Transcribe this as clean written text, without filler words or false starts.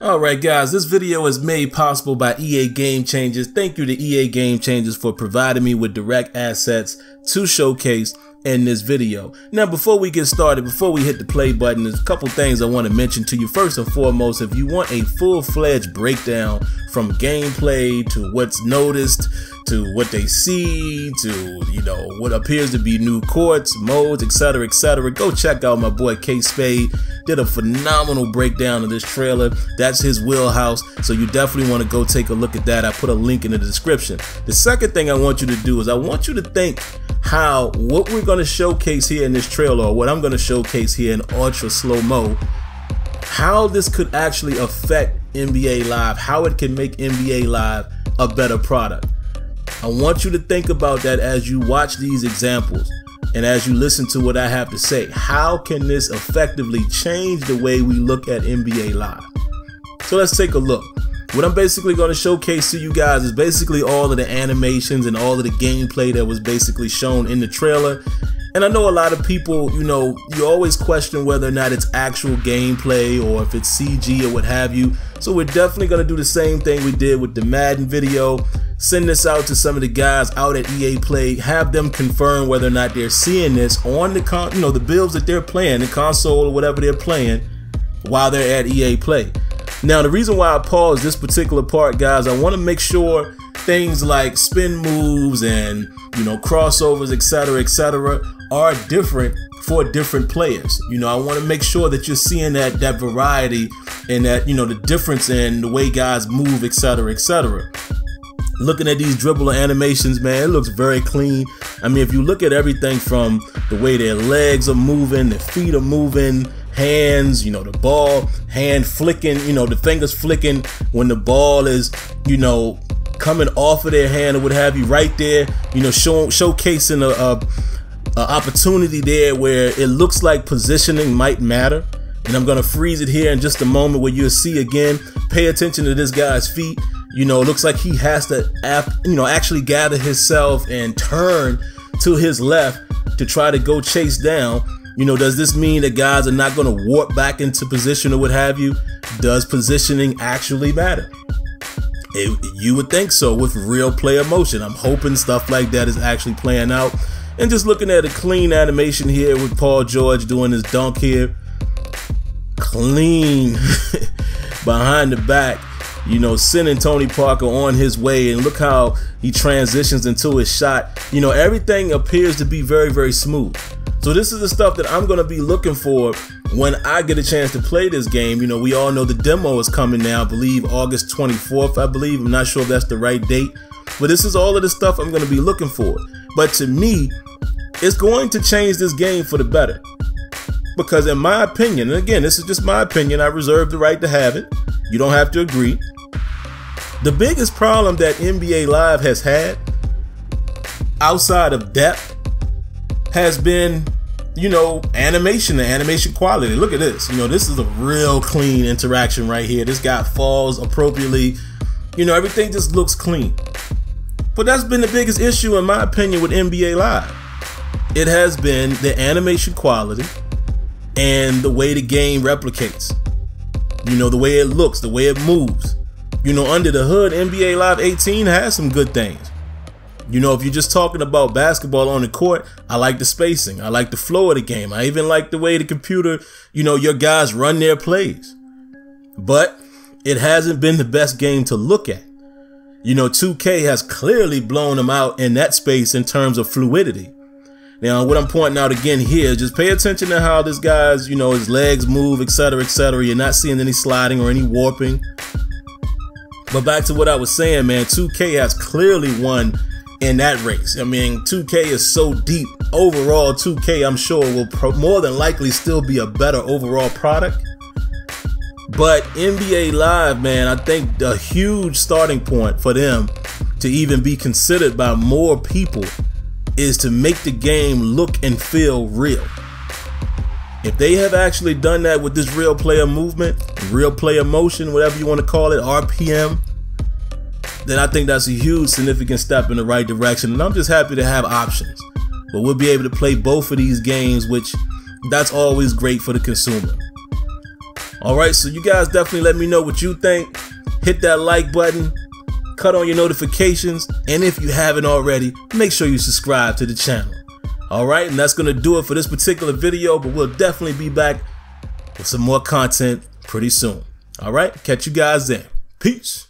Alright guys, this video is made possible by EA Game Changers. Thank you to EA Game Changers for providing me with direct assets to showcase in this video. Now before we get started, before we hit the play button, there's a couple things I want to mention to you. First and foremost, if you want a full-fledged breakdown from gameplay to what's noticed, to what they see, to, you know, what appears to be new courts, modes, etc., go check out my boy Kspade. Did a phenomenal breakdown of this trailer. That's his wheelhouse, so you definitely want to go take a look at that. I put a link in the description. The second thing I want you to do is I want you to think how what we're going to showcase here in this trailer, or what I'm going to showcase here in ultra slow-mo, how this could actually affect NBA Live, how it can make NBA Live a better product. I want you to think about that as you watch these examples and as you listen to what I have to say. How can this effectively change the way we look at NBA Live? So let's take a look. What I'm basically going to showcase to you guys is basically all of the animations and all of the gameplay that was basically shown in the trailer. And I know a lot of people, you know, you always question whether or not it's actual gameplay or if it's CG or what have you. So we're definitely going to do the same thing we did with the Madden video. Send this out to some of the guys out at EA Play, have them confirm whether or not they're seeing this on the the builds that they're playing, the console or whatever they're playing while they're at EA Play. Now the reason why I paused this particular part, guys, I want to make sure things like spin moves and, you know, crossovers, etc., are different for different players. You know, I want to make sure that you're seeing that variety and that, you know, the difference in the way guys move, etc. Looking at these dribbler animations, man, it looks very clean. I mean, if you look at everything from the way their legs are moving, their feet are moving, hands, you know, the ball, hand flicking, you know, the fingers flicking when the ball is, you know, coming off of their hand or what have you, right there, you know, showcasing a opportunity there where it looks like positioning might matter. And I'm gonna freeze it here in just a moment where you'll see again, pay attention to this guy's feet. You know, it looks like he has to, actually gather himself and turn to his left to try to go chase down. You know, does this mean that guys are not going to warp back into position or what have you? Does positioning actually matter? You would think so with real player motion. I'm hoping stuff like that is actually playing out. And just looking at a clean animation here with Paul George doing his dunk here. Clean behind the back. You know, sending Tony Parker on his way, and look how he transitions into his shot. You know, everything appears to be very, very smooth. So this is the stuff that I'm going to be looking for when I get a chance to play this game. You know, we all know the demo is coming now, I believe August 24th, I believe. I'm not sure if that's the right date, but this is all of the stuff I'm going to be looking for. But to me, it's going to change this game for the better. Because in my opinion, and again, this is just my opinion, I reserve the right to have it. You don't have to agree. The biggest problem that NBA Live has had, outside of depth, has been, you know, animation and animation quality. Look at this. You know, this is a real clean interaction right here. This guy falls appropriately. You know, everything just looks clean. But that's been the biggest issue, in my opinion, with NBA Live. It has been the animation quality and the way the game replicates. You know, the way it looks, the way it moves. You know, under the hood, NBA Live 18 has some good things. You know, if you're just talking about basketball on the court, I like the spacing. I like the flow of the game. I even like the way the computer, you know, your guys run their plays. But it hasn't been the best game to look at. You know, 2K has clearly blown them out in that space in terms of fluidity. Now, what I'm pointing out again here, just pay attention to how this guy's, you know, his legs move, etc. You're not seeing any sliding or any warping. But back to what I was saying, man, 2K has clearly won in that race. I mean, 2K is so deep. Overall, 2K, I'm sure, will more than likely still be a better overall product. But NBA Live, man, I think the huge starting point for them to even be considered by more people is to make the game look and feel real. If they have actually done that with this real player movement, real player motion, whatever you want to call it, RPM, then I think that's a huge significant step in the right direction. And I'm just happy to have options. But we'll be able to play both of these games, which that's always great for the consumer. Alright, so you guys definitely let me know what you think. Hit that like button, cut on your notifications, and if you haven't already, make sure you subscribe to the channel. Alright, and that's gonna do it for this particular video, but we'll definitely be back with some more content pretty soon. Alright, catch you guys then. Peace.